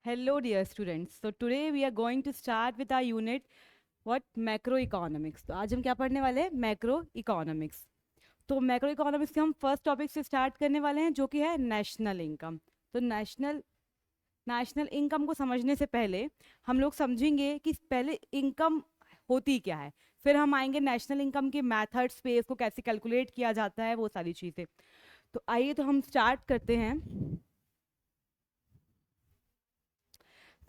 Hello, dear students. So today we are going to start with our unit what macroeconomics. तो आज हम क्या पढ़ने वाले हैं? Macro economics. तो मैक्रो इकोनॉमिक्स के हम फर्स्ट टॉपिक से स्टार्ट करने वाले हैं जो कि है नेशनल इनकम. तो नेशनल नेशनल इनकम को समझने से पहले हम लोग समझेंगे कि पहले इनकम होती क्या है, फिर हम आएंगे नेशनल इनकम के मेथड्स पे, इसको कैसे कैलकुलेट किया जाता है, वो सारी चीज़ें. तो आइए तो हम स्टार्ट करते हैं.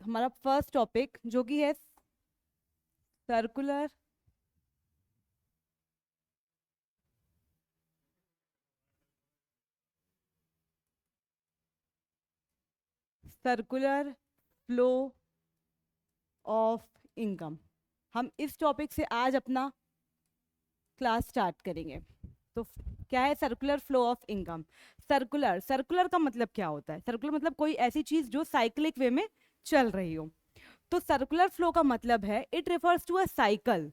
हमारा फर्स्ट टॉपिक जो कि है circular circular flow of income. हम इस टॉपिक से आज अपना क्लास स्टार्ट करेंगे. तो क्या है circular flow of income? Circular circular का मतलब क्या होता है? सर्कुलर मतलब कोई ऐसी चीज जो साइक्लिक वे में चल रही हो. तो सर्कुलर फ्लो का मतलब है it refers to a cycle.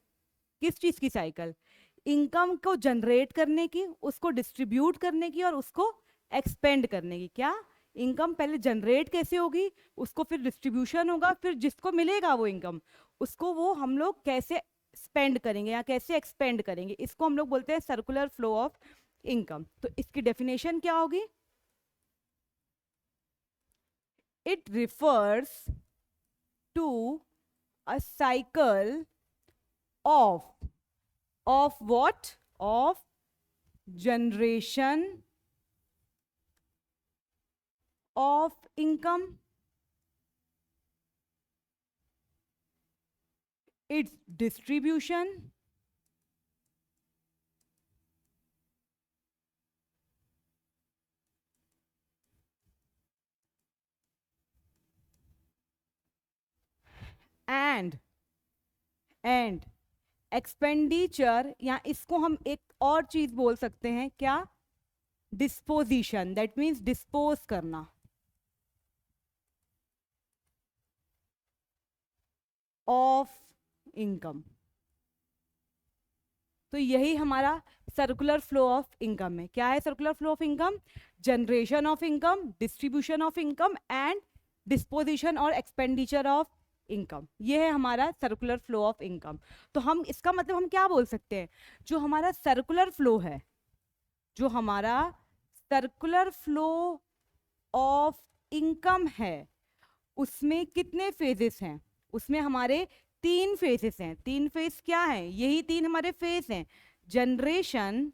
किस चीज की साइकिल? इनकम को जनरेट करने की, उसको डिस्ट्रीब्यूट करने की और उसको एक्सपेंड करने की. क्या? इनकम पहले जनरेट कैसे होगी, उसको फिर डिस्ट्रीब्यूशन होगा, फिर जिसको मिलेगा वो इनकम उसको वो हम लोग कैसे स्पेंड करेंगे या कैसे एक्सपेंड करेंगे, इसको हम लोग बोलते हैं सर्कुलर फ्लो ऑफ इनकम. तो इसकी डेफिनेशन क्या होगी? It refers to a cycle of what? Of generation of income, its distribution, and expenditure, या इसको हम एक और चीज बोल सकते हैं. क्या? डिस्पोजिशन. दैट मीन्स डिस्पोज करना ऑफ इनकम. तो यही हमारा सर्कुलर फ्लो ऑफ इनकम है. क्या है circular flow of income? Generation of income, distribution of income and disposition और एक्सपेंडिचर ऑफ इनकम. ये है हमारा सर्कुलर फ्लो ऑफ इनकम. तो हम इसका मतलब हम क्या बोल सकते हैं? जो हमारा सर्कुलर फ्लो है, जो हमारा सर्कुलर फ्लो ऑफ इनकम है, उसमें कितने फेजेस हैं? उसमें हमारे 3 फेजेस हैं. 3 फेज क्या है? यही 3 हमारे फेज हैं. Generation,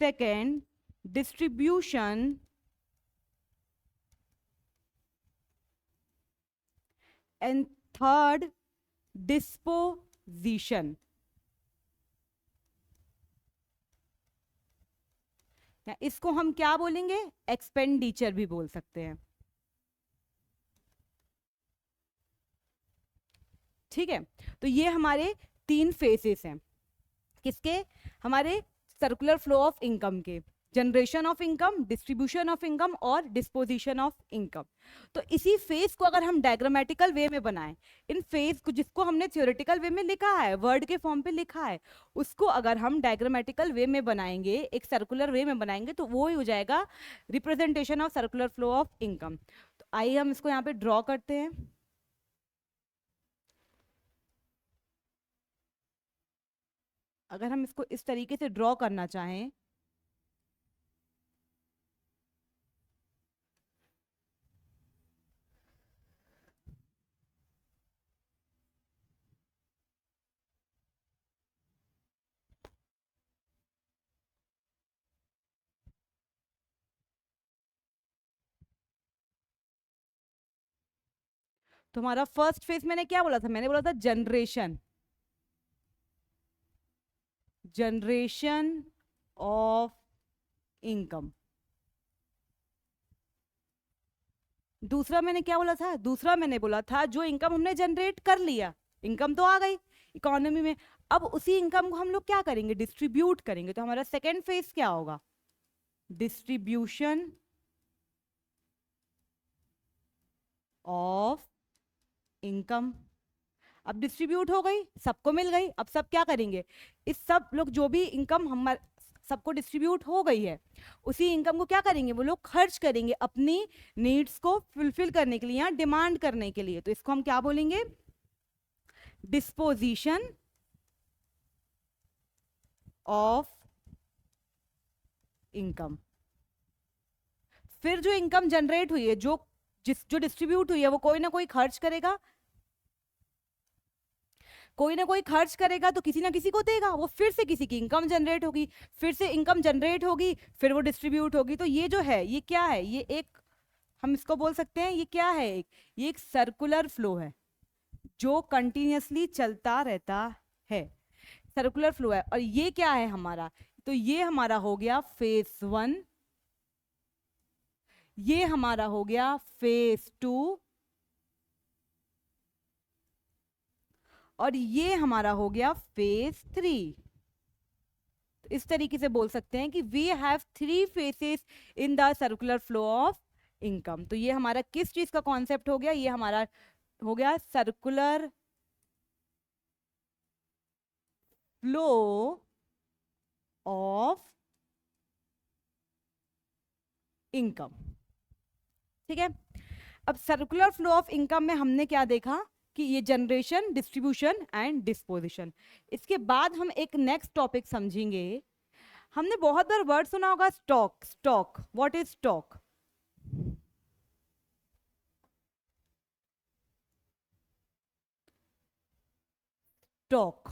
second distribution and third disposition. या इसको हम क्या बोलेंगे? एक्सपेंडिचर भी बोल सकते हैं. ठीक है. तो ये हमारे 3 फेजेस हैं. किसके? हमारे सर्कुलर फ्लो ऑफ इनकम के. Generation of income, distribution of income और डिस्पोजिशन ऑफ इनकम. तो इसी फेज को अगर हम डायग्रामेटिकल वे में बनाएं, इन फेज को जिसको हमने थ्योरेटिकल वे में लिखा है, वर्ड के फॉर्म पे लिखा है, उसको अगर हम डायग्रामेटिकल वे में बनाएंगे, एक सर्कुलर वे में बनाएंगे, तो वो ही हो जाएगा representation of circular flow of income. तो आइए हम इसको यहाँ पे ड्रॉ करते हैं. अगर हम इसको इस तरीके से ड्रॉ करना चाहें, तो हमारा फर्स्ट फेज मैंने क्या बोला था? मैंने बोला था जनरेशन, जनरेशन ऑफ इनकम. दूसरा मैंने क्या बोला था? दूसरा मैंने बोला था जो इनकम हमने जनरेट कर लिया, इनकम तो आ गई इकोनॉमी में, अब उसी इनकम को हम लोग क्या करेंगे? डिस्ट्रीब्यूट करेंगे. तो हमारा सेकेंड फेज क्या होगा? Distribution of income. अब डिस्ट्रीब्यूट हो गई, सबको मिल गई, अब सब क्या करेंगे? इस सब लोग जो भी इनकम हम सबको डिस्ट्रीब्यूट हो गई है, उसी इनकम को क्या करेंगे वो लोग खर्च करेंगे अपनी नीड्स को फुलफिल करने के लिए या डिमांड करने के लिए। तो इसको हम क्या बोलेंगे, डिस्पोजिशन ऑफ इनकम। फिर जो इनकम जनरेट हुई है, जो डिस्ट्रीब्यूट हुई है, वो कोई ना कोई खर्च करेगा, कोई ना कोई खर्च करेगा तो किसी ना किसी को देगा, वो फिर से किसी की इनकम जनरेट होगी, फिर से इनकम जनरेट होगी, फिर वो डिस्ट्रीब्यूट होगी। तो ये जो है ये क्या है, ये एक, हम इसको बोल सकते हैं ये क्या है, ये एक सर्कुलर फ्लो है जो कंटिन्यूअसली चलता रहता है, सर्कुलर फ्लो है। और ये क्या है हमारा, तो ये हमारा हो गया फेज 1, ये हमारा हो गया फेज 2, और ये हमारा हो गया फेज 3। तो इस तरीके से बोल सकते हैं कि we have 3 phases in the circular flow of income. तो ये हमारा किस चीज का कॉन्सेप्ट हो गया, ये हमारा हो गया सर्कुलर फ्लो ऑफ इनकम। ठीक है, अब सर्कुलर फ्लो ऑफ इनकम में हमने क्या देखा कि ये जनरेशन, डिस्ट्रीब्यूशन एंड डिस्पोजिशन। इसके बाद हम एक नेक्स्ट टॉपिक समझेंगे। हमने बहुत बार वर्ड सुना होगा stock, stock, what is stock? Stock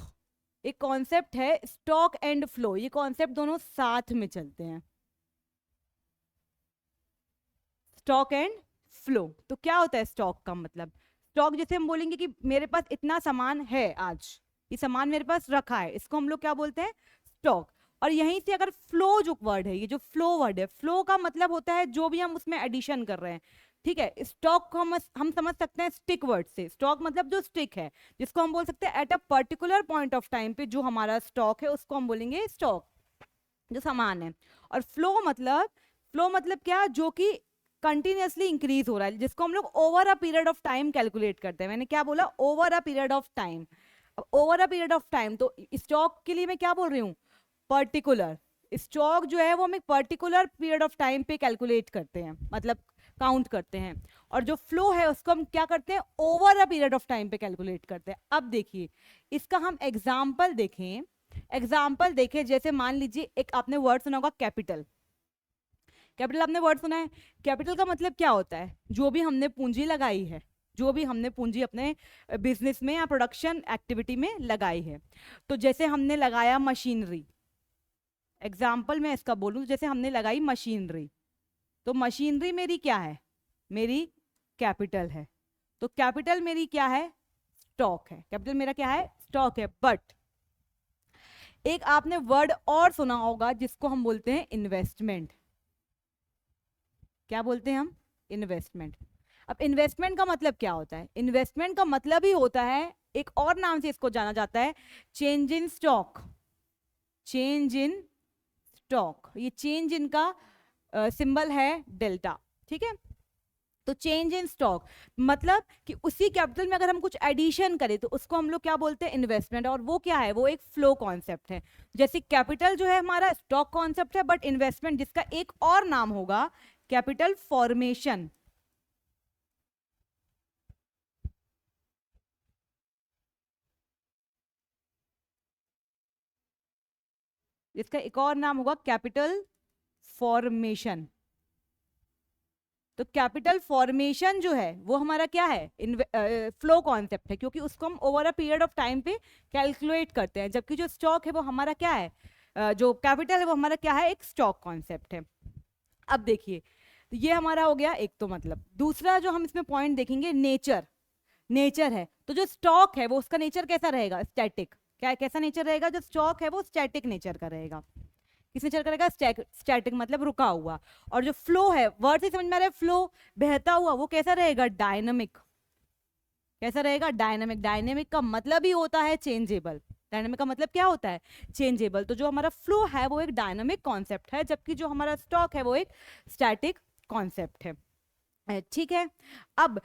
एक कॉन्सेप्ट है, स्टॉक एंड फ्लो, ये कॉन्सेप्ट दोनों साथ में चलते हैं, स्टॉक एंड फ्लो। तो क्या होता है स्टॉक का मतलब, स्टॉक जैसे हम बोलेंगे कि मेरे पास इतना सामान है, आज ये सामान मेरे पास रखा है, इसको हम लोग क्या बोलते हैं, स्टॉक। और यहीं से अगर फ्लो जो वर्ड है, ये जो फ्लो वर्ड है, फ्लो का मतलब होता है जो भी हम उसमें एडिशन कर रहे हैं। ठीक है, स्टॉक को हम समझ सकते हैं स्टिक वर्ड से, स्टॉक मतलब जो स्टिक है, जिसको हम बोल सकते हैं at a particular point of time पे जो हमारा स्टॉक है उसको हम बोलेंगे स्टॉक, जो सामान है। और फ्लो मतलब क्या, जो कि कंटिन्यूअसली इंक्रीज हो रहा है, जिसको हम लोग over a period of time calculate करते हैं। मैंने क्या बोला, over a period of time. अब over a period of time, तो स्टॉक के लिए मैं क्या बोल रही हूँ, पर्टिकुलर। स्टॉक जो है वो हम एक पर्टिकुलर पीरियड ऑफ टाइम पे कैलकुलेट करते हैं, मतलब काउंट करते हैं। और जो फ्लो है उसको हम क्या करते हैं, over a period of time पे कैलकुलेट करते हैं। अब देखिए इसका हम एग्जाम्पल देखें, जैसे मान लीजिए एक आपने वर्ड सुना होगा कैपिटल। कैपिटल आपने वर्ड सुना है, कैपिटल का मतलब क्या होता है, जो भी हमने पूंजी लगाई है, जो भी हमने पूंजी अपने बिजनेस में या प्रोडक्शन एक्टिविटी में लगाई है। तो जैसे हमने लगाया मशीनरी, एग्जाम्पल मैं इसका बोलूं, जैसे हमने लगाई मशीनरी, तो मशीनरी मेरी क्या है, मेरी कैपिटल है। तो कैपिटल मेरी क्या है, स्टॉक है, कैपिटल मेरा क्या है, स्टॉक है। बट एक आपने वर्ड और सुना होगा जिसको हम बोलते हैं इन्वेस्टमेंट। क्या बोलते हैं हम, इन्वेस्टमेंट। अब इन्वेस्टमेंट का मतलब क्या होता है, इन्वेस्टमेंट का मतलब ही होता है, एक और नाम से इसको जाना जाता है, change in stock, change in stock. ये चेंज इनका सिंबल है डेल्टा। ठीक है, तो चेंज इन स्टॉक मतलब कि उसी कैपिटल में अगर हम कुछ एडिशन करें तो उसको हम लोग क्या बोलते हैं, इन्वेस्टमेंट। और वो क्या है, वो एक फ्लो कॉन्सेप्ट है। जैसे कैपिटल जो है हमारा स्टॉक कॉन्सेप्ट है, बट इन्वेस्टमेंट जिसका एक और नाम होगा कैपिटल फॉर्मेशन। इसका एक और नाम होगा कैपिटल फॉर्मेशन। तो कैपिटल फॉर्मेशन जो है वो हमारा क्या है, फ्लो कॉन्सेप्ट है, क्योंकि उसको हम over a period of time पे कैलकुलेट करते हैं। जबकि जो स्टॉक है वो हमारा क्या है, जो कैपिटल है वो हमारा क्या है, एक स्टॉक कॉन्सेप्ट है। अब देखिए, तो ये हमारा हो गया एक, तो मतलब दूसरा जो हम इसमें पॉइंट देखेंगे, नेचर। नेचर है तो जो स्टॉक है वो उसका नेचर कैसा रहेगा, स्टैटिक। क्या कैसा नेचर रहेगा, जो स्टॉक है वो स्टैटिक नेचर का रहेगा। किस नेचर का रहेगा, स्टैटिक मतलब रुका हुआ। और जो फ्लो है, वर्ड से समझ में आ रहा है, फ्लो बहता हुआ, वो कैसा रहेगा, डायनामिक। कैसा रहेगा, डायनामिक। डायनामिक का मतलब ही होता है चेंजेबल। डायनामिक का मतलब क्या होता है, चेंजेबल। तो जो हमारा फ्लो है वो एक डायनामिक कॉन्सेप्ट है, जबकि जो हमारा स्टॉक है वो एक स्टैटिक कॉन्सेप्ट है। ठीक है, अब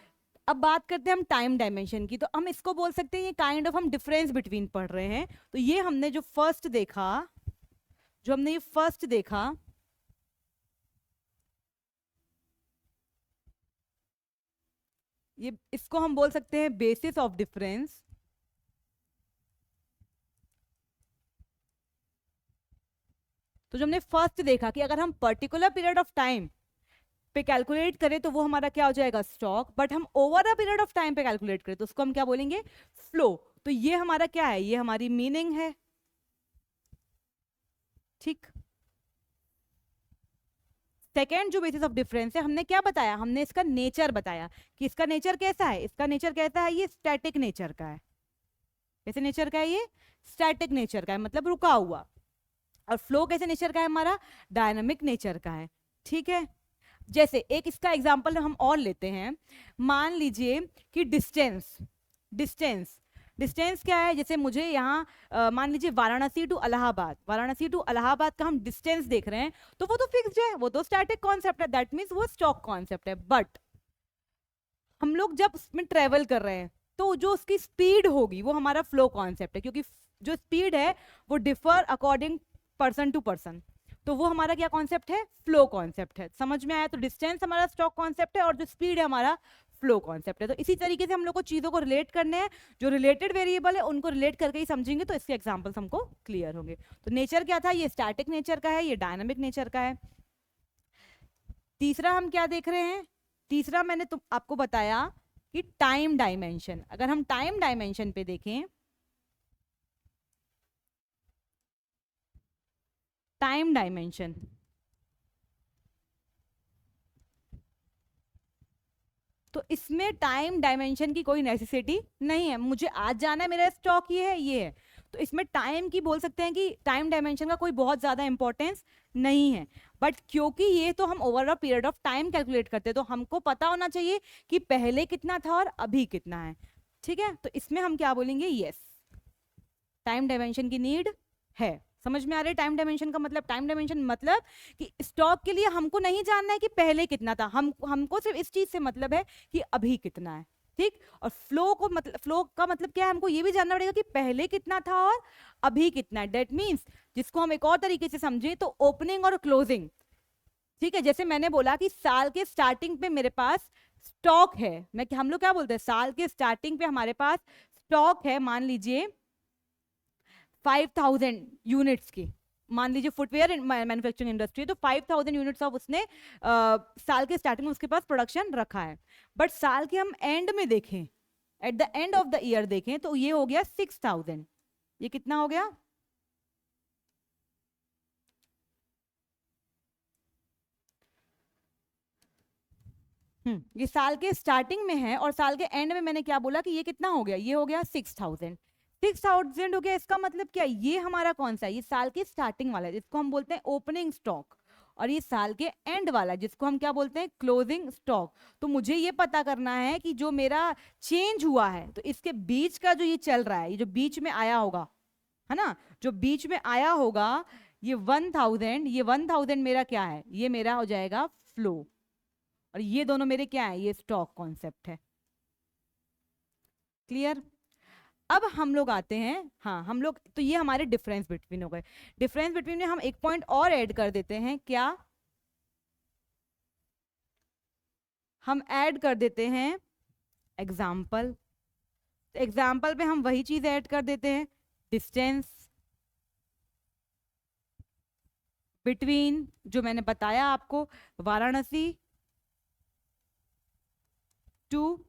बात करते हैं हम टाइम डायमेंशन की। तो हम इसको बोल सकते हैं, ये काइंड ऑफ हम डिफरेंस बिटवीन पढ़ रहे हैं। तो ये हमने जो फर्स्ट देखा, जो हमने ये फर्स्ट देखा, ये इसको हम बोल सकते हैं बेसिस ऑफ डिफरेंस। तो जो हमने फर्स्ट देखा कि अगर हम पर्टिकुलर पीरियड ऑफ टाइम पे कैलकुलेट करें तो वो हमारा क्या हो जाएगा, स्टॉक। बट हम over a period of time पे कैलकुलेट करें तो उसको हम क्या बोलेंगे, फ्लो। तो ये हमारा क्या है, ये हमारी मीनिंग है। ठीक। सेकेंड जो बेसिस ऑफ डिफरेंस है, हमने क्या बताया, हमने इसका नेचर बताया कि इसका नेचर कैसा है। इसका नेचर कैसा है, ये स्टैटिक नेचर का है। कैसे नेचर का है, ये स्टैटिक नेचर का है, मतलब रुका हुआ। और फ्लो कैसे नेचर का है, हमारा डायनामिक नेचर का है। ठीक है। जैसे एक इसका एग्जांपल हम और लेते हैं, मान लीजिए कि डिस्टेंस, डिस्टेंस डिस्टेंस क्या है, जैसे मुझे यहाँ मान लीजिए वाराणसी टू इलाहाबाद, वाराणसी टू इलाहाबाद का हम डिस्टेंस देख रहे हैं, तो वो तो फिक्स्ड है, वो तो स्टैटिक कॉन्सेप्ट है, दैट मीन्स वो स्टॉक कॉन्सेप्ट है। बट हम लोग जब उसमें ट्रेवल कर रहे हैं तो जो उसकी स्पीड होगी वो हमारा फ्लो कॉन्सेप्ट है, क्योंकि जो स्पीड है वो differ according person to person. तो वो हमारा क्या कॉन्सेप्ट है, फ्लो कॉन्सेप्ट है। समझ में आया? तो डिस्टेंस हमारा स्टॉक कॉन्सेप्ट है और जो स्पीड है हमारा फ्लो कॉन्सेप्ट है। तो इसी तरीके से हम लोग को चीजों को रिलेट करने हैं, जो रिलेटेड वेरिएबल है उनको रिलेट करके ही समझेंगे तो इसके एग्जांपल्स हमको क्लियर होंगे। तो नेचर क्या था, ये स्टैटिक नेचर का है, ये डायनामिक नेचर का है। तीसरा हम क्या देख रहे हैं, तीसरा मैंने तुम आपको बताया कि टाइम डायमेंशन। अगर हम टाइम डायमेंशन पे देखें, टाइम डायमेंशन, तो इसमें टाइम डायमेंशन की कोई नेसेसिटी नहीं है। मुझे आज जाना है, मेरा स्टॉक ये है, ये है, तो इसमें टाइम की बोल सकते हैं कि टाइम डायमेंशन का कोई बहुत ज्यादा इंपॉर्टेंस नहीं है। बट क्योंकि ये तो हम over a period of time calculate करते हैं तो हमको पता होना चाहिए कि पहले कितना था और अभी कितना है। ठीक है, तो इसमें हम क्या बोलेंगे, यस, टाइम डायमेंशन की नीड है। समझ में आ रहा है टाइम डायमेंशन का मतलब? टाइम डायमेंशन मतलब कि स्टॉक के लिए हमको नहीं जानना है कि पहले कितना था, हमको सिर्फ इस चीज से मतलब है कि अभी कितना है। ठीक। और फ्लो को मतलब, फ्लो का मतलब क्या है, हमको ये भी जानना पड़ेगा कि पहले कितना था और अभी कितना है। डेट मीन्स जिसको हम एक और तरीके से समझें तो ओपनिंग और क्लोजिंग। ठीक है, जैसे मैंने बोला कि साल के स्टार्टिंग पे मेरे पास स्टॉक है, मैं हम लोग क्या बोलते हैं, साल के स्टार्टिंग पे हमारे पास स्टॉक है, मान लीजिए 5,000 यूनिट्स की। मान लीजिए फुटवेयर मैन्युफैक्चरिंग इंडस्ट्री, तो 5,000 यूनिट्स ऑफ उसने साल के स्टार्टिंग में उसके पास प्रोडक्शन रखा है। बट साल के हम एंड में देखें, at the end of the year देखें तो ये हो गया 6,000। ये कितना हो गया, ये साल के स्टार्टिंग में है और साल के एंड में मैंने क्या बोला कि ये कितना हो गया, ये हो गया 6,000। 6,000 हो गया, इसका मतलब क्या, ये हमारा कौन सा है, ये साल के स्टार्टिंग वाला है जिसको हम बोलते हैं ओपनिंग स्टॉक, और ये साल के एंड वाला है जिसको हम क्या बोलते हैं, क्लोजिंग स्टॉक। तो मुझे ये पता करना है कि जो मेरा चेंज हुआ है तो इसके बीच का जो ये चल रहा है, ये जो बीच में आया होगा, है ना, जो बीच में आया होगा, ये 1,000, ये 1,000 मेरा क्या है, ये मेरा हो जाएगा फ्लो, और ये दोनों मेरे क्या है, ये स्टॉक कॉन्सेप्ट है। क्लियर? अब हम लोग आते हैं, हाँ हम लोग, तो ये हमारे डिफरेंस बिटवीन हो गए। डिफरेंस बिटवीन में हम एक पॉइंट और ऐड कर देते हैं, क्या, हम ऐड कर देते हैं एग्जाम्पल। एग्जाम्पल पे हम वही चीज ऐड कर देते हैं, डिस्टेंस बिटवीन, जो मैंने बताया आपको, वाराणसी टू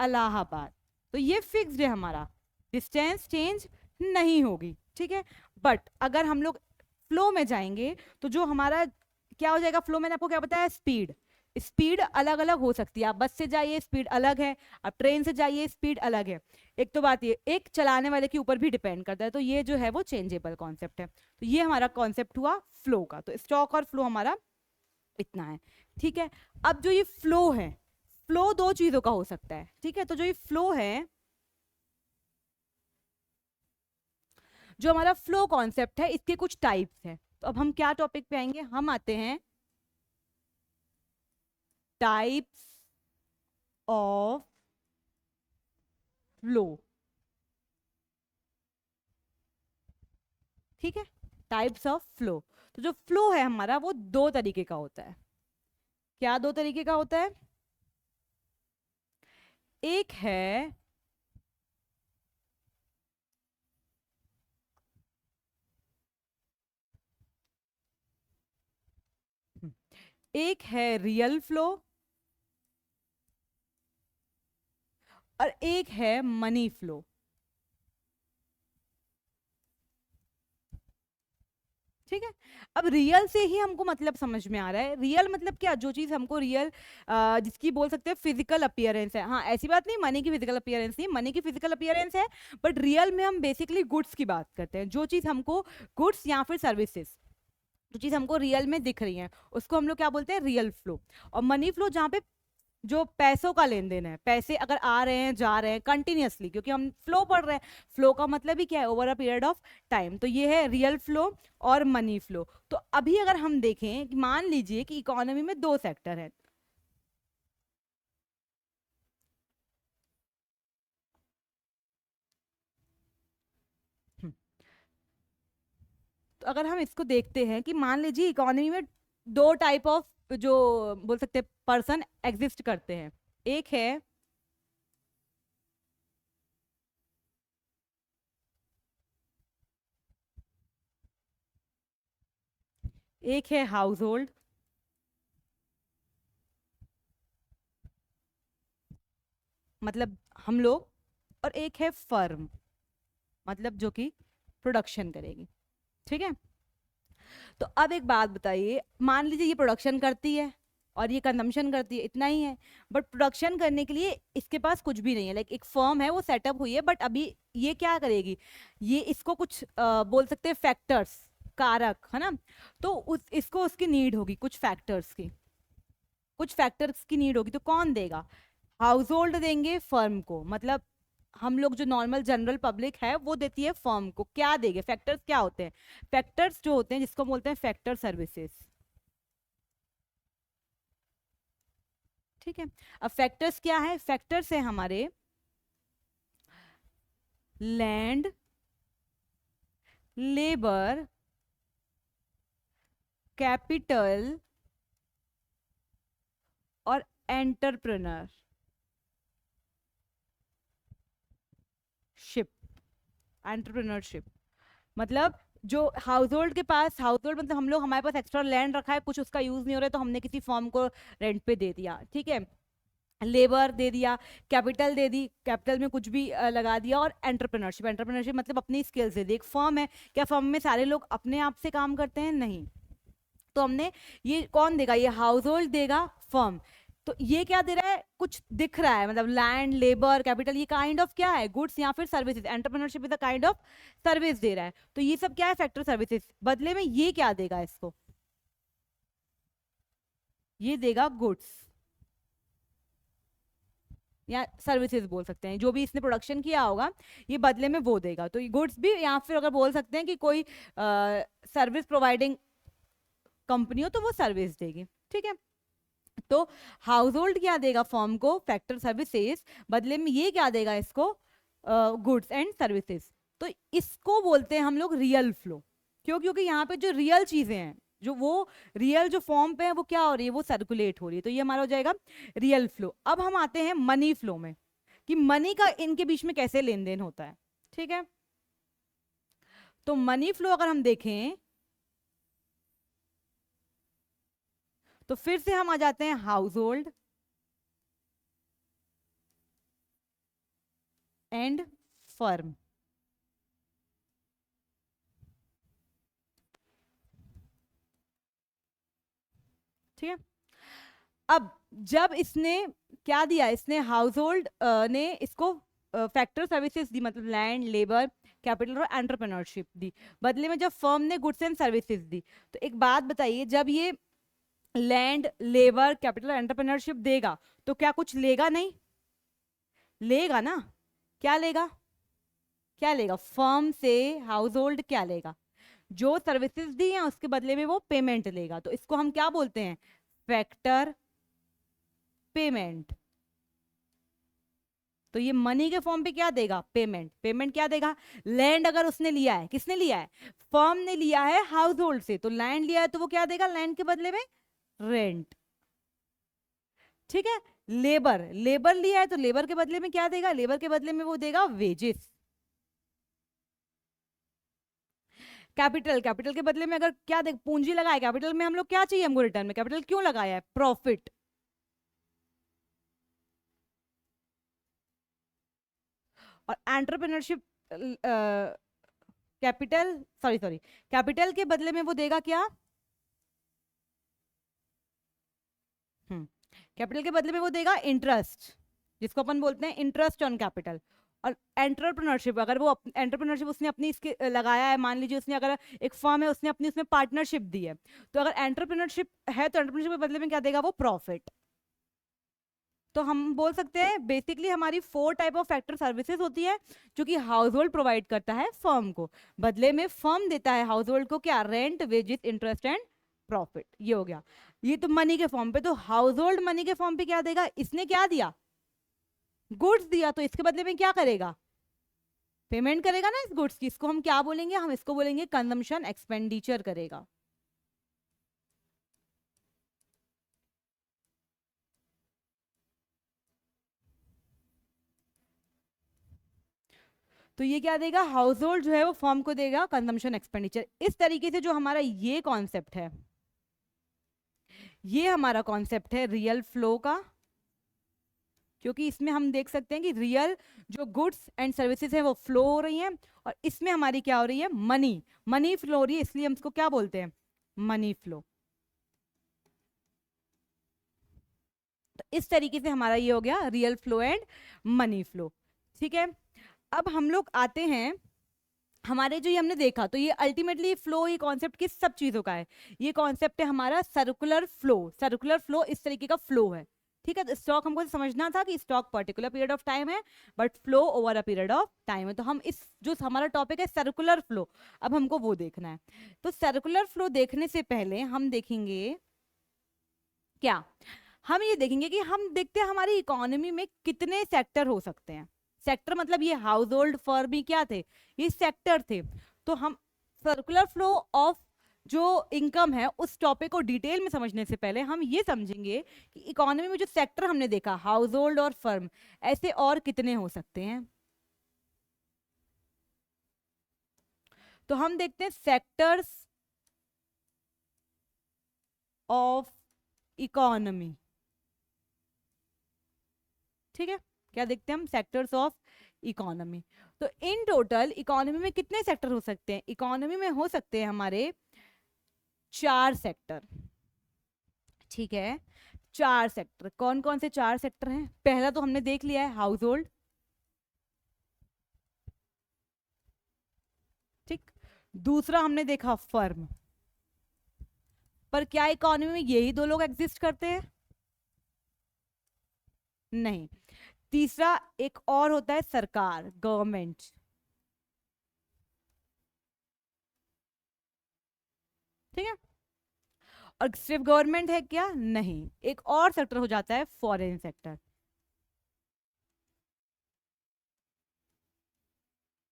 इलाहाबाद। तो ये फिक्स्ड है हमारा, डिस्टेंस चेंज नहीं होगी। ठीक है। बट अगर हम लोग फ्लो में जाएंगे तो जो हमारा क्या हो जाएगा, फ्लो मैंने आपको क्या बताया, स्पीड। स्पीड अलग अलग हो सकती है, आप बस से जाइए स्पीड अलग है, आप ट्रेन से जाइए स्पीड अलग है। एक तो बात ये, एक चलाने वाले के ऊपर भी डिपेंड करता है, तो ये जो है वो चेंजेबल कॉन्सेप्ट है। तो ये हमारा कॉन्सेप्ट हुआ फ्लो का। तो स्टॉक और फ्लो हमारा इतना है। ठीक है। अब जो ये फ्लो है, फ्लो दो चीजों का हो सकता है। ठीक है, तो जो ये फ्लो है, जो हमारा फ्लो कॉन्सेप्ट है, इसके कुछ टाइप्स हैं। तो अब हम क्या टॉपिक पे आएंगे, हम आते हैं टाइप्स ऑफ फ्लो। ठीक है, टाइप्स ऑफ फ्लो। तो जो फ्लो है हमारा वो दो तरीके का होता है। क्या दो तरीके का होता है? एक है एक है रियल फ्लो और एक है मनी फ्लो। ठीक है। अब रियल से ही हमको मतलब समझ में आ रहा है। रियल मतलब क्या? जो चीज हमको रियल, जिसकी बोल सकते हैं फिजिकल अपीयरेंस है। हाँ, ऐसी बात नहीं मनी की फिजिकल अपीयरेंस नहीं, मनी की फिजिकल अपीयरेंस है, बट रियल में हम बेसिकली गुड्स की बात करते हैं। जो चीज हमको गुड्स या फिर सर्विसेज, जो चीज हमको रियल में दिख रही है उसको हम लोग क्या बोलते हैं? Real flow. और मनी फ्लो जहाँ पे जो पैसों का लेन देन है, पैसे अगर आ रहे हैं जा रहे हैं कंटिन्यूअसली, क्योंकि हम फ्लो पढ़ रहे हैं। फ्लो का मतलब ही क्या है? Over a period of time. तो ये है रियल फ्लो और मनी फ्लो। तो अभी अगर हम देखें कि मान लीजिए कि इकोनॉमी में दो सेक्टर है। तो अगर हम इसको देखते हैं कि मान लीजिए इकोनॉमी में दो टाइप ऑफ जो बोल सकते हैं पर्सन एग्जिस्ट करते हैं। एक है एक है हाउस होल्ड, मतलब हम लोग, और एक है फर्म, मतलब जो कि प्रोडक्शन करेगी। ठीक है। तो अब एक बात बताइए, मान लीजिए ये प्रोडक्शन करती है और ये कंजम्पशन करती है, इतना ही है। बट प्रोडक्शन करने के लिए इसके पास कुछ भी नहीं है। लाइक एक फर्म है, वो सेटअप हुई है, बट अभी ये क्या करेगी? ये इसको कुछ बोल सकते हैं फैक्टर्स, कारक है ना। तो इसको उसकी नीड होगी, कुछ फैक्टर्स की, कुछ फैक्टर्स की नीड होगी। तो कौन देगा? हाउस होल्ड देंगे फर्म को, मतलब हम लोग जो नॉर्मल जनरल पब्लिक है वो देती है फर्म को। क्या देंगे? फैक्टर्स क्या होते हैं? फैक्टर्स जो होते हैं जिसको बोलते हैं फैक्टर सर्विसेज। ठीक है। अब फैक्टर्स क्या है? फैक्टर्स है हमारे लैंड, लेबर, कैपिटल और एंटरप्रेन्योरशिप। एंटरप्रेन्योरशिप मतलब जो हाउस होल्ड के पास, हाउस होल्ड मतलब हम लोग, हमारे पास एक्स्ट्रा लैंड रखा है, कुछ उसका यूज नहीं हो रहा है, तो हमने किसी फर्म को रेंट पे दे दिया। ठीक है। लेबर दे दिया, कैपिटल दे दी, कैपिटल में कुछ भी लगा दिया, और एंटरप्रेन्योरशिप, एंटरप्रेन्योरशिप मतलब अपनी स्किल्स दे दी। एक फर्म है, क्या फर्म में सारे लोग अपने आप से काम करते हैं? नहीं। तो हमने, ये कौन देगा? ये हाउस होल्ड देगा, फर्म। तो ये क्या दे रहा है? कुछ दिख रहा है, मतलब लैंड, लेबर, कैपिटल, ये काइंड ऑफ क्या है? गुड्स या फिर services. Entrepreneurship is a kind of service दे रहा है। तो ये सब क्या है? Factor services. बदले में ये क्या देगा इसको? ये देगा गुड्स या सर्विसेज बोल सकते हैं। जो भी इसने प्रोडक्शन किया होगा ये बदले में वो देगा। तो ये गुड्स भी, या फिर अगर बोल सकते हैं कि कोई सर्विस प्रोवाइडिंग कंपनी हो तो वो सर्विस देगी। ठीक है। तो हाउस होल्ड क्या देगा फर्म को? Factor services. बदले में ये क्या देगा इसको? Goods and services. तो इसको बोलते हैं हम लोग रियल फ्लो। क्यों? क्योंकि यहाँ पे जो रियल चीजें हैं, जो वो रियल जो फॉर्म पे है वो क्या हो रही है? वो सर्कुलेट हो रही है। तो ये हमारा हो जाएगा रियल फ्लो। अब हम आते हैं मनी फ्लो में, कि मनी का इनके बीच में कैसे लेन देन होता है। ठीक है। तो मनी फ्लो अगर हम देखें तो फिर से हम आ जाते हैं हाउस होल्ड एंड फर्म। ठीक है। अब जब इसने क्या दिया? इसने हाउस होल्ड ने इसको फैक्टर सर्विसेज दी, मतलब लैंड, लेबर, कैपिटल और एंटरप्रेन्योरशिप दी। बदले में जब फर्म ने गुड्स एंड सर्विसेज दी, तो एक बात बताइए, जब ये लैंड, लेबर, कैपिटल, एंटरप्रेन्योरशिप देगा तो क्या कुछ लेगा? नहीं लेगा ना। क्या लेगा? क्या लेगा? फर्म से हाउस होल्ड क्या लेगा? जो सर्विसेज दी हैं उसके बदले में वो पेमेंट लेगा। तो इसको हम क्या बोलते हैं? Factor payment. तो ये मनी के फॉर्म पे क्या देगा, पेमेंट। पेमेंट क्या देगा, लैंड अगर उसने लिया है, किसने लिया है, फर्म ने लिया है हाउस होल्ड से, तो लैंड लिया है तो वो क्या देगा, लैंड के बदले में रेंट। ठीक है, लेबर, लेबर लिया है तो लेबर के बदले में क्या देगा, लेबर के बदले में वो देगा वेजेस। कैपिटल, कैपिटल के बदले में अगर क्या देख, पूंजी लगाए कैपिटल में, हम लोग क्या चाहिए हमको रिटर्न में, कैपिटल क्यों लगाया है, प्रॉफिट। और entrepreneurship capital, sorry sorry, capital के बदले में वो देगा क्या, कैपिटल के बदले में वो देगा इंटरेस्ट, जिसको अपन बोलते हैं इंटरेस्ट ऑन कैपिटल। और एंटरप्रेन्योरशिप, अगर वो एंटरप्रेन्योरशिप उसने अपनी इसके लगाया है, मान लीजिए उसने अगर एक फर्म है, उसने अपनी उसमें पार्टनरशिप दी है, तो अगर एंटरप्रेन्योरशिप है तो एंटरप्रेन्योरशिप के बदले में क्या देगा, वो प्रॉफिट। तो हम बोल सकते हैं बेसिकली हमारी 4 टाइप ऑफ फैक्टर सर्विसेज होती है जो कि हाउस होल्ड प्रोवाइड करता है फर्म को, बदले में फर्म देता है हाउस होल्ड को क्या, rent, wages, interest and profit. ये हो गया, ये तो मनी के फॉर्म पे। तो हाउस होल्ड मनी के फॉर्म पे क्या देगा, इसने क्या दिया, गुड्स दिया, तो इसके बदले में क्या करेगा, पेमेंट करेगा ना इस गुड्स की। इसको हम क्या बोलेंगे, हम इसको बोलेंगे कंजम्पशन एक्सपेंडिचर करेगा। तो ये क्या देगा, हाउस होल्ड जो है वो फर्म को देगा कंजम्पशन एक्सपेंडिचर। इस तरीके से जो हमारा ये कॉन्सेप्ट है, ये हमारा कॉन्सेप्ट है रियल फ्लो का, क्योंकि इसमें हम देख सकते हैं कि रियल जो गुड्स एंड सर्विसेज है वो फ्लो हो रही हैं, और इसमें हमारी क्या हो रही है, मनी, मनी फ्लो हो रही है, इसलिए हम इसको क्या बोलते हैं, मनी फ्लो। तो इस तरीके से हमारा ये हो गया real flow and money flow. ठीक है, अब हम लोग आते हैं हमारे जो ये हमने देखा, तो ये अल्टीमेटली फ्लो, ये कॉन्सेप्ट किस सब चीजों का है, ये कॉन्सेप्ट है हमारा सर्कुलर फ्लो। सर्कुलर फ्लो इस तरीके का फ्लो है। ठीक है, तो स्टॉक हमको समझना था कि stock particular period of time है, but flow over a period of time है। तो हम इस जो हमारा टॉपिक है सर्कुलर फ्लो, अब हमको वो देखना है। तो सर्कुलर फ्लो देखने से पहले हम देखेंगे क्या, हम ये देखेंगे कि हम देखते हैं हमारी इकोनॉमी में कितने सेक्टर हो सकते हैं। सेक्टर मतलब ये हाउस होल्ड फर्म ही क्या थे, ये सेक्टर थे। तो हम सर्कुलर फ्लो ऑफ जो इनकम है उस टॉपिक को डिटेल में समझने से पहले हम ये समझेंगे कि इकोनॉमी में जो सेक्टर हमने देखा, हाउस होल्ड और फर्म, ऐसे और कितने हो सकते हैं। तो हम देखते हैं सेक्टर्स ऑफ इकोनॉमी। ठीक है, क्या देखते हैं हम, सेक्टर्स ऑफ इकोनॉमी। तो इन टोटल इकोनॉमी में कितने सेक्टर हो सकते हैं, इकोनॉमी में हो सकते हैं हमारे 4 सेक्टर। ठीक है, 4 सेक्टर, कौन कौन से 4 सेक्टर हैं, पहला तो हमने देख लिया है हाउस होल्ड। ठीक, दूसरा हमने देखा फर्म। पर क्या इकोनॉमी में यही 2 लोग एग्जिस्ट करते हैं, नहीं। तीसरा एक और होता है सरकार, गवर्नमेंट। ठीक है, और सिर्फ गवर्नमेंट है क्या, नहीं, एक और सेक्टर हो जाता है फॉरेन सेक्टर।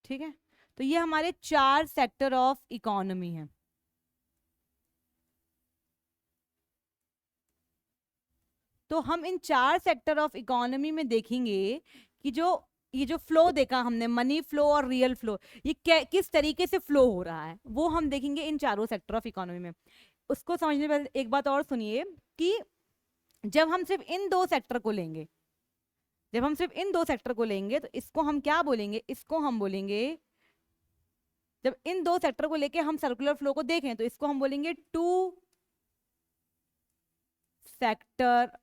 ठीक है, तो ये हमारे 4 सेक्टर ऑफ इकोनॉमी है। तो हम इन 4 सेक्टर ऑफ इकोनॉमी में देखेंगे कि जो ये जो फ्लो देखा हमने, मनी फ्लो और रियल फ्लो, ये किस तरीके से फ्लो हो रहा है, वो हम देखेंगे इन चारों सेक्टर ऑफ इकोनॉमी में। उसको समझने पहले एक बात और सुनिए कि जब हम सिर्फ इन 2 सेक्टर को लेंगे, जब हम सिर्फ इन 2 सेक्टर को लेंगे तो इसको हम क्या बोलेंगे, इसको हम बोलेंगे, जब इन 2 सेक्टर को लेके हम सर्कुलर फ्लो को देखें तो इसको हम बोलेंगे 2 सेक्टर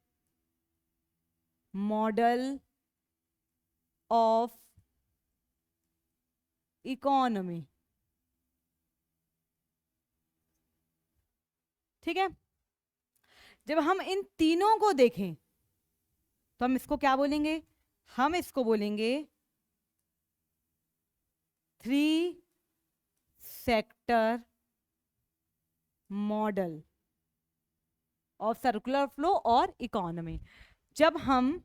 मॉडल ऑफ इकोनॉमी। ठीक है, जब हम इन तीनों को देखें तो हम इसको क्या बोलेंगे, हम इसको बोलेंगे 3 sector model of circular flow और इकोनॉमी। जब हम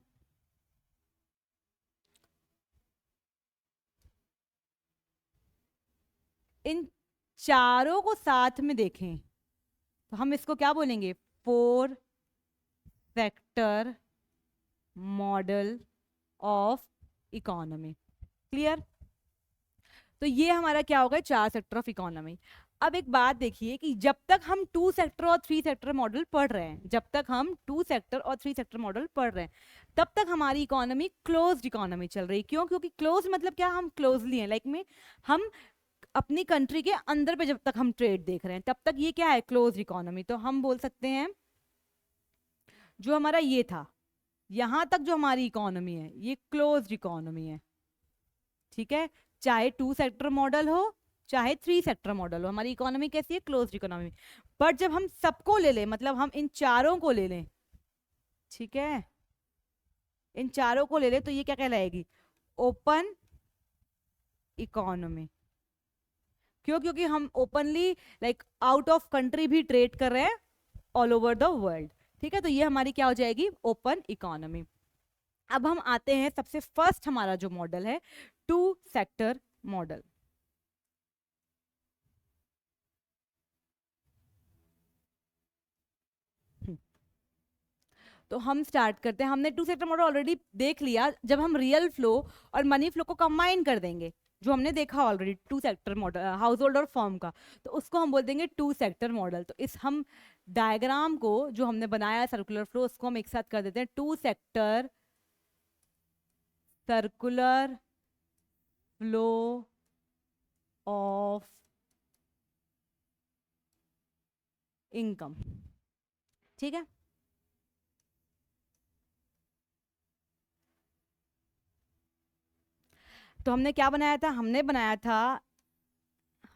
इन चारों को साथ में देखें तो हम इसको क्या बोलेंगे, 4 sector model of economy. Clear? तो ये हमारा क्या होगा, 4 सेक्टर ऑफ इकोनॉमी। अब एक बात देखिए कि जब तक हम 2 सेक्टर और 3 सेक्टर मॉडल पढ़ रहे हैं, जब तक हम 2 सेक्टर और 3 सेक्टर मॉडल पढ़ रहे हैं, तब तक हमारी इकोनॉमी क्लोज्ड इकोनॉमी चल रही है। क्यों? क्योंकि क्लोज मतलब क्या, हम क्लोजली हैं, लाइक में हम अपनी कंट्री के अंदर पे जब तक हम ट्रेड देख रहे हैं तब तक ये क्या है, क्लोज इकोनॉमी। तो हम बोल सकते हैं जो हमारा ये था, यहां तक जो हमारी इकोनॉमी है ये क्लोज्ड इकोनॉमी है। ठीक है, चाहे 2 सेक्टर मॉडल हो चाहे 3 सेक्टर मॉडल हो, हमारी इकोनॉमी कैसी है, क्लोज्ड इकोनॉमी। बट जब हम सबको ले लें, मतलब हम इन चारों को ले लें, ठीक है, इन चारों को ले लें, तो ये क्या कहलाएगी, ओपन इकोनॉमी। क्यों? क्योंकि हम openly like out of country भी ट्रेड कर रहे हैं ऑल ओवर द वर्ल्ड। ठीक है, तो ये हमारी क्या हो जाएगी, ओपन इकोनॉमी। अब हम आते हैं सबसे फर्स्ट हमारा जो मॉडल है, 2 सेक्टर मॉडल। तो हम स्टार्ट करते हैं। हमने 2 सेक्टर मॉडल ऑलरेडी देख लिया, जब हम रियल फ्लो और मनी फ्लो को कंबाइन कर देंगे, जो हमने देखा already 2 sector model house hold और फॉर्म का, तो उसको हम बोल देंगे 2 सेक्टर मॉडल। तो इस हम डायग्राम को जो हमने बनाया सर्कुलर फ्लो, उसको हम एक साथ कर देते हैं, 2 sector circular flow of income. ठीक है, तो हमने क्या बनाया था, हमने बनाया था,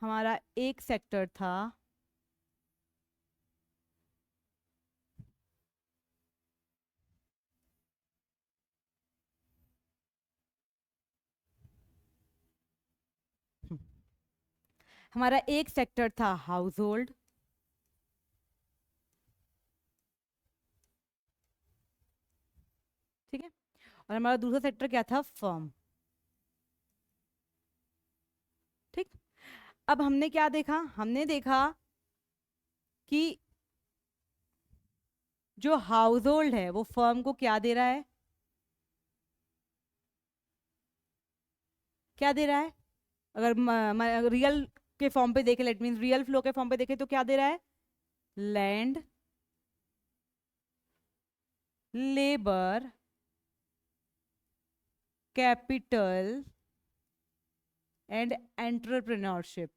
हमारा एक सेक्टर था हमारा एक सेक्टर था हाउस होल्ड, ठीक है, और हमारा दूसरा सेक्टर क्या था, फर्म। ठीक, अब हमने क्या देखा, हमने देखा कि जो हाउस होल्ड है वो फर्म को क्या दे रहा है, क्या दे रहा है, अगर रियल के फॉर्म पे देखे, लेट मीन रियल फ्लो के फॉर्म पे देखे, तो क्या दे रहा है, land, labour, capital and entrepreneurship.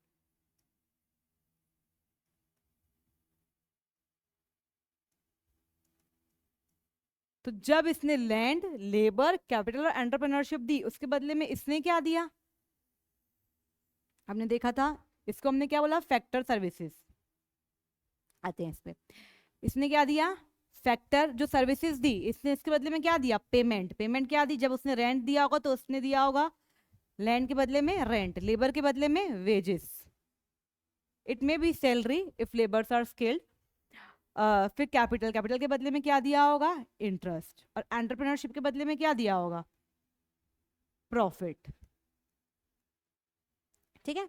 तो जब इसने लैंड, लेबर, कैपिटल और एंटरप्रेन्योरशिप दी, उसके बदले में इसने क्या दिया, हमने देखा था, इसको हमने क्या बोला, फैक्टर सर्विसेज। आते हैं इस पे, इसने क्या दिया, फैक्टर जो सर्विसेज दी, इसने इसके बदले में क्या दिया, पेमेंट। पेमेंट क्या दी, जब उसने रेंट दिया होगा तो उसने दिया होगा लैंड के बदले में रेंट, लेबर के बदले में wages, it may be salary if labours are skilled. फिर कैपिटल, कैपिटल के बदले में क्या दिया होगा, इंटरेस्ट, और एंटरप्रेन्योरशिप के बदले में क्या दिया होगा, प्रॉफिट। ठीक है,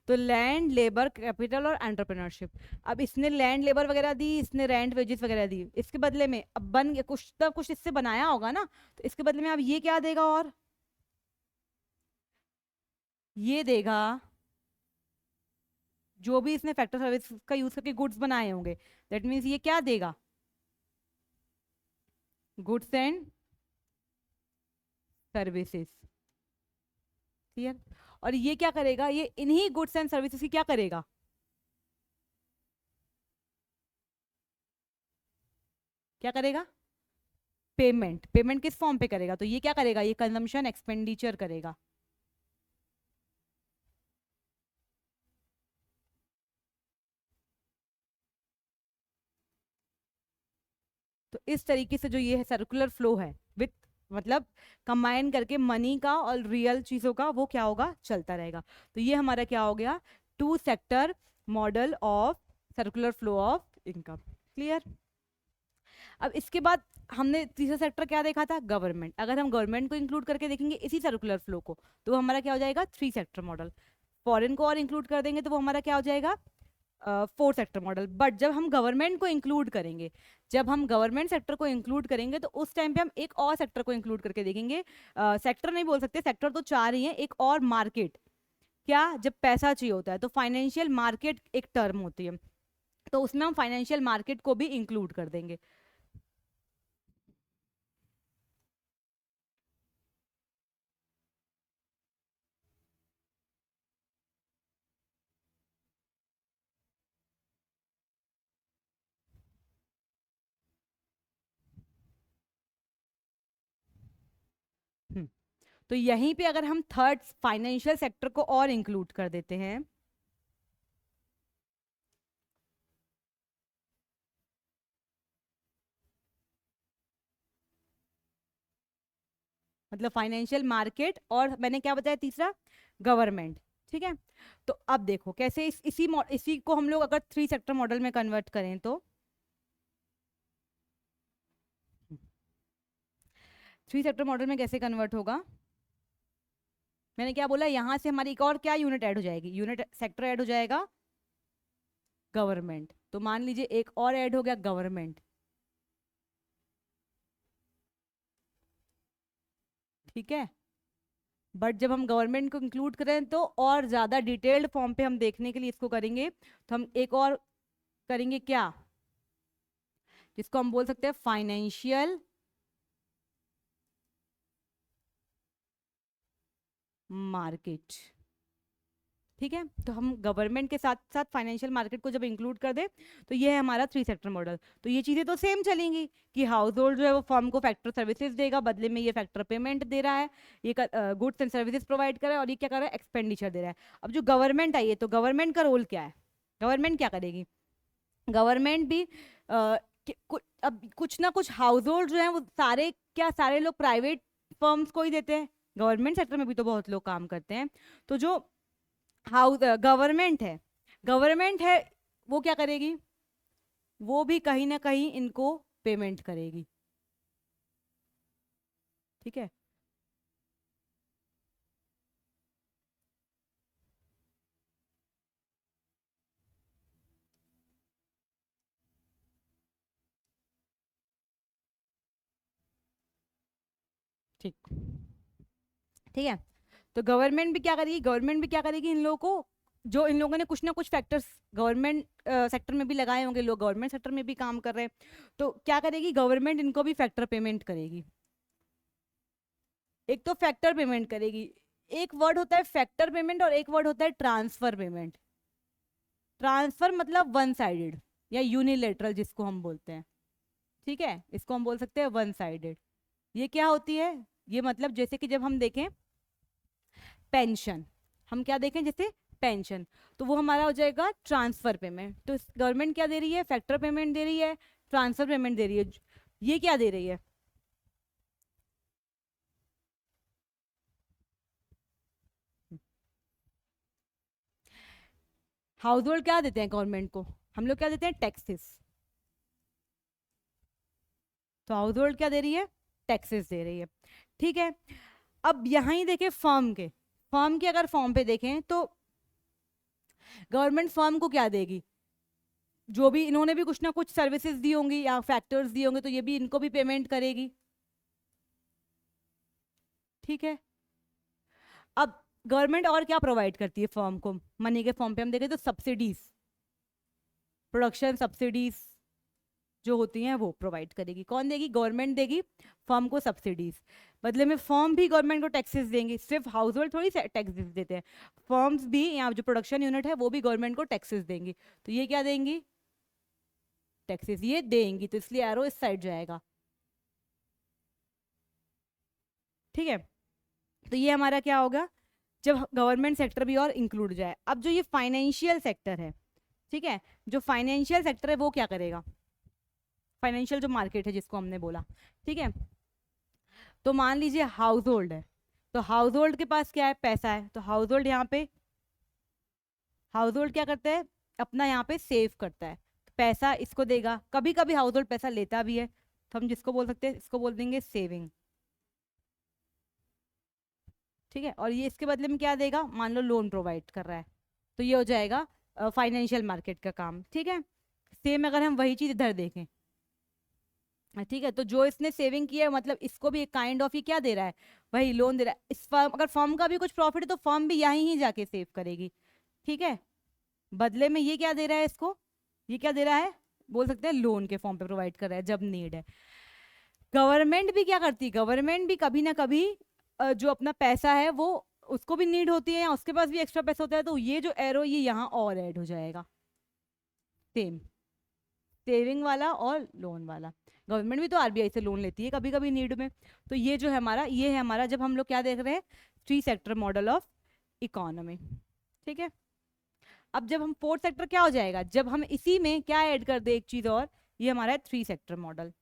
तो लैंड, लेबर, कैपिटल और एंटरप्रेन्योरशिप। अब इसने लैंड, लेबर वगैरह दी, इसने रेंट, वेजेस वगैरह दी, इसके बदले में अब बन गया कुछ, तो कुछ इससे बनाया होगा ना, तो इसके बदले में अब ये क्या देगा, और ये देगा जो भी इसने फैक्टर सर्विस का यूज करके गुड्स बनाए होंगे, दैट मीन्स ये क्या देगा, गुड्स एंड सर्विसेज। क्लियर? और ये क्या करेगा, ये इन्हीं गुड्स एंड सर्विसेज की क्या करेगा, क्या करेगा, पेमेंट। पेमेंट किस फॉर्म पे करेगा, तो ये क्या करेगा, ये कंजम्पशन एक्सपेंडिचर करेगा। तो इस तरीके से जो ये सर्कुलर फ्लो है विथ, मतलब कंबाइन करके मनी का और रियल चीजों का, वो क्या होगा, चलता रहेगा। तो ये हमारा क्या हो गया, 2 sector model of circular flow of income. Clear? अब इसके बाद हमने तीसरा सेक्टर क्या देखा था, गवर्नमेंट। अगर हम गवर्नमेंट को इंक्लूड करके देखेंगे इसी सर्कुलर फ्लो को, तो हमारा क्या हो जाएगा, 3 सेक्टर मॉडल। फॉरेन को और इंक्लूड कर देंगे तो वो हमारा क्या हो जाएगा, फोर्थ सेक्टर मॉडल। बट जब हम गवर्नमेंट को इंक्लूड करेंगे, जब हम गवर्नमेंट सेक्टर को इंक्लूड करेंगे तो उस टाइम पे हम एक और सेक्टर को इंक्लूड करके देखेंगे। सेक्टर नहीं बोल सकते, सेक्टर तो चार ही है, एक और मार्केट। क्या, जब पैसा चाहिए होता है तो फाइनेंशियल मार्केट एक टर्म होती है, तो उसमें हम फाइनेंशियल मार्केट को भी इंक्लूड कर देंगे। हम्म, तो यहीं पे अगर हम थर्ड फाइनेंशियल सेक्टर को और इंक्लूड कर देते हैं, मतलब फाइनेंशियल मार्केट और मैंने क्या बताया तीसरा, गवर्नमेंट। ठीक है, तो अब देखो कैसे इसी को हम लोग अगर थ्री सेक्टर मॉडल में कन्वर्ट करें तो थ्री सेक्टर मॉडल में कैसे कन्वर्ट होगा, मैंने क्या बोला, यहां से हमारी एक और क्या यूनिट ऐड हो जाएगी, यूनिट सेक्टर ऐड हो जाएगा, गवर्नमेंट। तो मान लीजिए एक और ऐड हो गया गवर्नमेंट। ठीक है, बट जब हम गवर्नमेंट को इंक्लूड करें तो और ज़्यादा डिटेल्ड फॉर्म पे हम देखने के लिए इसको करेंगे, तो हम एक और करेंगे क्या, जिसको हम बोल सकते हैं फाइनेंशियल मार्केट। ठीक है, तो हम गवर्नमेंट के साथ साथ फाइनेंशियल मार्केट को जब इंक्लूड कर दें तो ये है हमारा थ्री सेक्टर मॉडल। तो ये चीज़ें तो सेम चलेंगी कि हाउस होल्ड जो है वो फर्म को फैक्टर सर्विसेज देगा, बदले में ये फैक्टर पेमेंट दे रहा है, ये गुड्स एंड सर्विसेज प्रोवाइड कर रहा है, और ये क्या कर रहा है, एक्सपेंडिचर दे रहा है। अब जो गवर्नमेंट आई है तो गवर्नमेंट का रोल क्या है, गवर्नमेंट क्या करेगी, गवर्नमेंट भी अब कुछ ना कुछ हाउस होल्ड जो है वो सारे, क्या सारे लोग प्राइवेट फर्म्स को ही देते हैं, गवर्नमेंट सेक्टर में भी तो बहुत लोग काम करते हैं। तो जो हाउस गवर्नमेंट है वो क्या करेगी, वो भी कहीं ना कहीं इनको पेमेंट करेगी। ठीक है, ठीक, ठीक है। तो गवर्नमेंट भी क्या करेगी इन लोगों को, जो इन लोगों ने कुछ ना कुछ फैक्टर्स गवर्नमेंट सेक्टर में भी लगाए होंगे, लोग गवर्नमेंट सेक्टर में भी काम कर रहे हैं, तो क्या करेगी गवर्नमेंट, इनको भी फैक्टर पेमेंट करेगी। एक तो फैक्टर पेमेंट करेगी, एक वर्ड होता है फैक्टर पेमेंट और एक वर्ड होता है ट्रांसफर पेमेंट। ट्रांसफर मतलब वन साइडेड या यूनिलेटरल जिसको हम बोलते हैं। ठीक है, इसको हम बोल सकते हैं वन साइडेड। ये क्या होती है, ये मतलब जैसे कि जब हम देखें पेंशन, हम क्या देखें जैसे पेंशन, तो वो हमारा हो जाएगा ट्रांसफर पेमेंट। तो गवर्नमेंट क्या दे रही है, फैक्टर पेमेंट दे रही है, ट्रांसफर पेमेंट दे रही है। ये क्या दे रही है, हाउस होल्ड क्या देते हैं गवर्नमेंट को, हम लोग क्या देते हैं, टैक्सेस। तो हाउस होल्ड क्या दे रही है, टैक्सेस दे रही है। ठीक है, अब यहाँ ही देखें फर्म के अगर फॉर्म पे देखें तो गवर्नमेंट फर्म को क्या देगी, जो भी इन्होंने भी कुछ ना कुछ सर्विसेज दी होंगी या फैक्टर्स दिए होंगे तो ये भी इनको भी पेमेंट करेगी। ठीक है, अब गवर्नमेंट और क्या प्रोवाइड करती है फर्म को, मनी के फॉर्म पे हम देखें तो सब्सिडीज, प्रोडक्शन सब्सिडीज जो होती हैं वो प्रोवाइड करेगी। कौन देगी, गवर्नमेंट देगी फर्म को सब्सिडीज, बदले में फर्म भी गवर्नमेंट को टैक्सेस देंगे, सिर्फ हाउस होल्ड थोड़ी टैक्सेस देते हैं, फर्म्स भी, यहाँ जो प्रोडक्शन यूनिट है वो भी गवर्नमेंट को टैक्सेस देंगी। तो ये क्या देंगी, टैक्सेस ये देंगी, तो इसलिए एरो इस साइड जाएगा। ठीक है, तो ये हमारा क्या होगा, जब गवर्नमेंट सेक्टर भी और इंक्लूड जाए। अब जो ये फाइनेंशियल सेक्टर है, ठीक है, जो फाइनेंशियल सेक्टर है वो क्या करेगा, फाइनेंशियल जो मार्केट है जिसको हमने बोला। ठीक है, तो मान लीजिए हाउस होल्ड है, तो हाउस होल्ड के पास क्या है, पैसा है, तो हाउस होल्ड यहाँ पे, हाउस होल्ड क्या करता है, अपना यहाँ पे सेव करता है, पैसा इसको देगा। कभी कभी हाउस होल्ड पैसा लेता भी है, तो हम जिसको बोल सकते हैं, इसको बोल देंगे सेविंग। ठीक है, और ये इसके बदले में क्या देगा, मान लो लोन प्रोवाइड कर रहा है, तो ये हो जाएगा फाइनेंशियल मार्केट का काम। ठीक है, सेम अगर हम वही चीज इधर देखें, ठीक है, तो जो इसने सेविंग की है मतलब इसको भी एक काइंड ऑफ ही क्या दे रहा है, वही लोन दे रहा है। इस फर्म, अगर फर्म का भी कुछ प्रॉफिट है तो फर्म भी यहीं ही जाके सेव करेगी। ठीक है, बदले में ये क्या दे रहा है इसको, ये क्या दे रहा है, बोल सकते हैं लोन के फॉर्म पे प्रोवाइड कर रहा है जब नीड है। गवर्नमेंट भी क्या करती है, गवर्नमेंट भी कभी ना कभी जो अपना पैसा है वो उसको भी नीड होती है या उसके पास भी एक्स्ट्रा पैसा होता है, तो ये जो एरो ये यहाँ और ऐड हो जाएगा, सेम सेविंग वाला और लोन वाला। गवर्नमेंट भी तो आरबीआई से लोन लेती है कभी कभी नीड में। तो ये जो है हमारा, ये है हमारा, जब हम लोग क्या देख रहे हैं, three sector model of economy. ठीक है, अब जब हम फोर्थ सेक्टर क्या हो जाएगा, जब हम इसी में क्या ऐड कर दे एक चीज और, ये हमारा है थ्री सेक्टर मॉडल।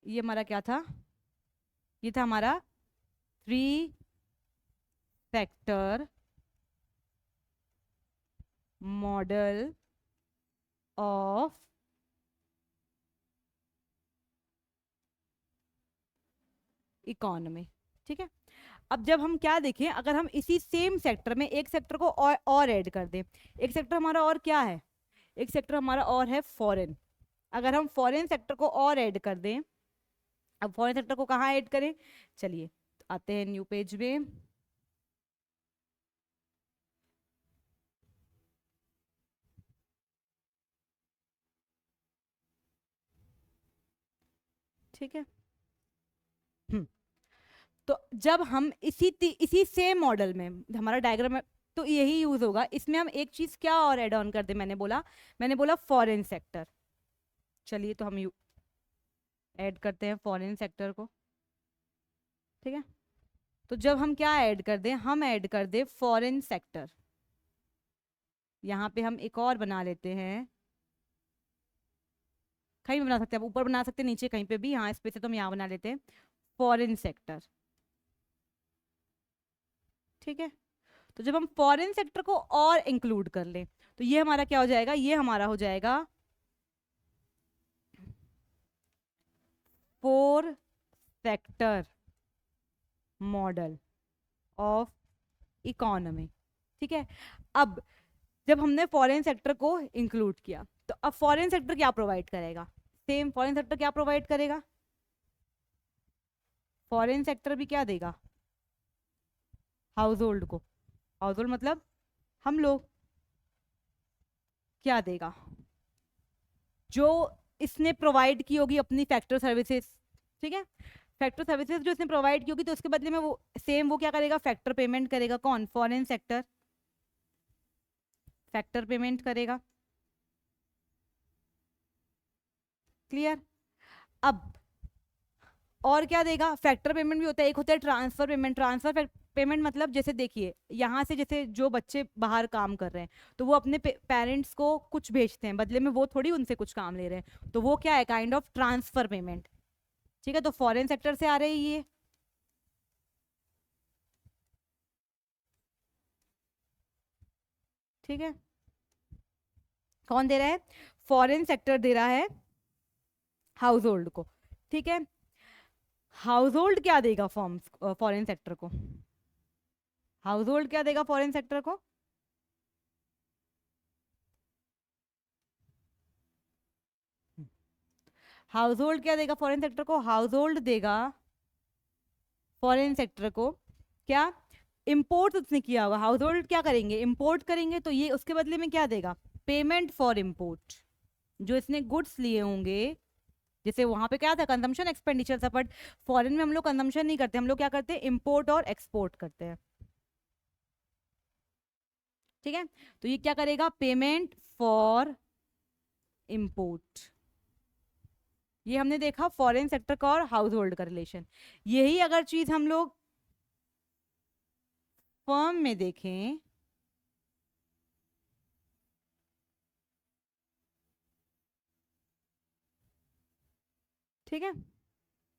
ये हमारा क्या था, ये था हमारा three sector model of economy. ठीक है, अब जब हम क्या देखें, अगर हम इसी सेम सेक्टर में एक सेक्टर को और ऐड कर दें, एक सेक्टर हमारा और क्या है, एक सेक्टर हमारा और है फॉरेन। अगर हम फॉरेन सेक्टर को और ऐड कर दें, अब फॉरेन सेक्टर को कहाँ ऐड करें, चलिए आते हैं न्यू पेज में। ठीक है, तो जब हम इसी सेम मॉडल में हमारा डायग्राम है, तो यही यूज होगा। इसमें हम एक चीज क्या और ऐड ऑन कर दे, मैंने बोला फॉरेन सेक्टर। चलिए तो हम ऐड करते हैं फॉरेन सेक्टर को। ठीक है, तो जब हम क्या ऐड कर दें, हम ऐड कर दे फॉरेन सेक्टर। यहाँ पे हम एक और बना लेते हैं, कहीं भी बना सकते हैं, ऊपर बना सकते हैं, नीचे कहीं पे भी, यहाँ स्पेस है तो हम यहाँ बना लेते हैं फॉरेन सेक्टर। ठीक है, तो जब हम फॉरेन सेक्टर को और इंक्लूड कर लें, तो ये हमारा क्या हो जाएगा, ये हमारा हो जाएगा four sector model of economy. ठीक है, अब जब हमने फॉरेन सेक्टर को इंक्लूड किया, तो अब फॉरेन सेक्टर क्या प्रोवाइड करेगा, सेम फॉरेन सेक्टर क्या प्रोवाइड करेगा, फॉरेन सेक्टर भी क्या देगा, हाउस होल्ड को, हाउस होल्ड मतलब हम लोग, क्या देगा, जो इसने प्रोवाइड की होगी अपनी फैक्टर सर्विसेज। ठीक है, फैक्टर सर्विसेज जो इसने प्रोवाइड की होगी, तो उसके बदले में वो सेम वो क्या करेगा, फैक्टर पेमेंट करेगा। कौन, फॉरेन सेक्टर फैक्टर पेमेंट करेगा। क्लियर, अब और क्या देगा, फैक्टर पेमेंट भी होता है, एक होता है ट्रांसफर पेमेंट। ट्रांसफर पेमेंट मतलब जैसे देखिए, यहाँ से जैसे जो बच्चे बाहर काम कर रहे हैं, तो वो अपने पेरेंट्स को कुछ भेजते हैं, बदले में वो थोड़ी उनसे कुछ काम ले रहे हैं, तो वो क्या है, काइंड ऑफ ट्रांसफर पेमेंट। ठीक है, तो फॉरेन सेक्टर से आ रही है ये। ठीक है, कौन दे रहा है, फॉरेन सेक्टर दे रहा है हाउस होल्ड को। ठीक है, हाउस होल्ड क्या देगा फॉर्म फॉरेन सेक्टर को, हाउस होल्ड क्या देगा फॉरेन सेक्टर को, हाउस होल्ड क्या देगा फॉरेन सेक्टर को, हाउस होल्ड देगा फॉरेन सेक्टर को क्या, इंपोर्ट उसने किया होगा, हाउस होल्ड क्या करेंगे, इंपोर्ट करेंगे, तो ये उसके बदले में क्या देगा, पेमेंट फॉर इंपोर्ट। जो इसने गुड्स लिए होंगे, जैसे वहां पे क्या था, कंजम्पशन एक्सपेंडिचर था, बट फॉरेन में हम लोग कंजम्पशन नहीं करते, हम लोग क्या करते हैं, इंपोर्ट और एक्सपोर्ट करते हैं। ठीक है, तो ये क्या करेगा, पेमेंट फॉर इंपोर्ट। ये हमने देखा फॉरेन सेक्टर का और हाउस होल्ड का रिलेशन। यही अगर चीज हम लोग फर्म में देखें, ठीक है,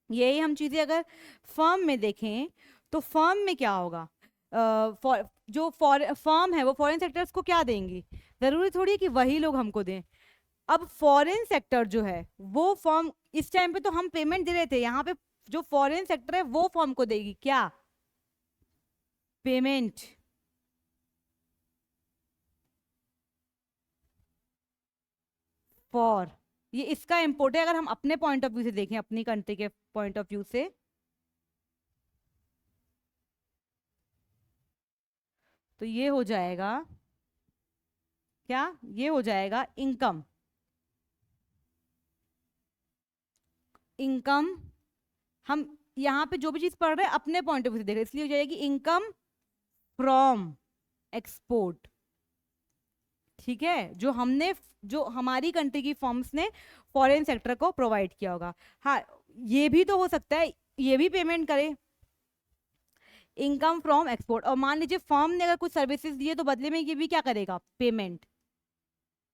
यही हम चीजें अगर फर्म में देखें, तो फर्म में क्या होगा, जो फर्म है वो फॉरेन सेक्टर्स को क्या देंगी, जरूरी थोड़ी है कि वही लोग हमको दें। अब फॉरेन सेक्टर जो है वो फर्म, इस टाइम पे तो हम पेमेंट दे रहे थे, यहाँ पे जो फॉरेन सेक्टर है वो फॉर्म को देगी क्या, पेमेंट। फॉर, ये इसका इम्पोर्ट है अगर हम अपने पॉइंट ऑफ व्यू से देखें, अपनी कंट्री के पॉइंट ऑफ व्यू से, तो ये हो जाएगा क्या, ये हो जाएगा इनकम। इनकम, हम यहाँ पे जो भी चीज पढ़ रहे हैं अपने पॉइंट ऑफ व्यू से देख रहे हैं, इसलिए हो जाएगी इनकम फ्रॉम एक्सपोर्ट। ठीक है, जो हमने, जो हमारी कंट्री की फर्म्स ने फॉरेन सेक्टर को प्रोवाइड किया होगा। हाँ, ये भी तो हो सकता है ये भी पेमेंट करे, इनकम फ्रॉम एक्सपोर्ट, और मान लीजिए फर्म ने अगर कुछ सर्विसेज दिए तो बदले में ये भी क्या करेगा, पेमेंट।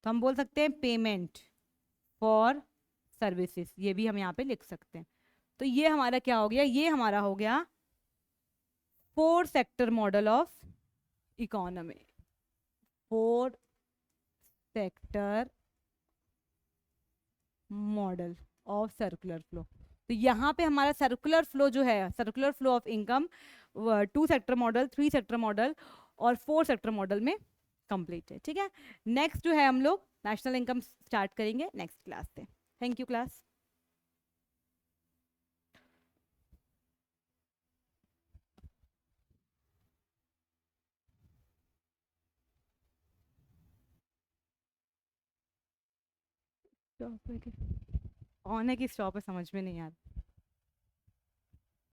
तो हम बोल सकते हैं पेमेंट फॉर सर्विसेज, ये भी हम यहाँ पे लिख सकते हैं। तो ये हमारा क्या हो गया, ये हमारा हो गया 4 sector model of economy, 4 sector model of circular flow. तो यहाँ पे हमारा सर्कुलर फ्लो जो है, circular flow of income 2 sector model, 3 sector model और 4 सेक्टर मॉडल में कंप्लीट है। ठीक है, नेक्स्ट जो है हम लोग नेशनल इनकम स्टार्ट करेंगे नेक्स्ट क्लास से। Thank you class. ऑन है कि स्टॉप है समझ में नहीं आ रहा।